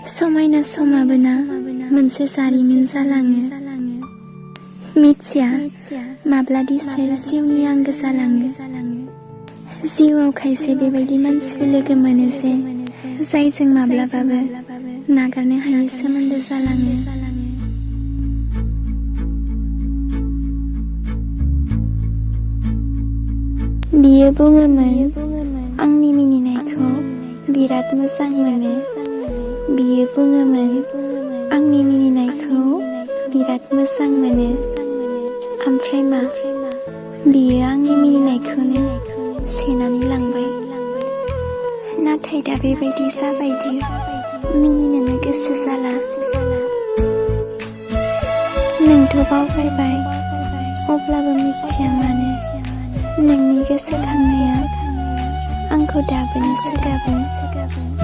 समायना समाबोना मोनसे जारिमिन जालाङो। मिथिया माब्लादि सोर जिउनि आंगो जालाङो। जिउआव खायसे बेबायदि मानसिबो लोगो मोनो जे जायजों माब्लाबाबो नागारनो हायै सोमोन्दो जालाङो। बियो बुङोमोन आंनि मिनिनायखौ बिराद मोजां मोनो। बियो बुङोमोन आंनि मिनिनायखौ बिराद मोजां मोनो। ओमफ्राय मा बियो आंनि मिनिनायखौनो सेनानै लांबाय। नाथाय दा बेबायदि जाबायदि मिनिनोनो गोसो जाला। नोंथ' बावगारबाय, अब्लाबो मिथिया मानो नोंनि गोसोखांनाया आंखौ दाबोनो सोगाबो।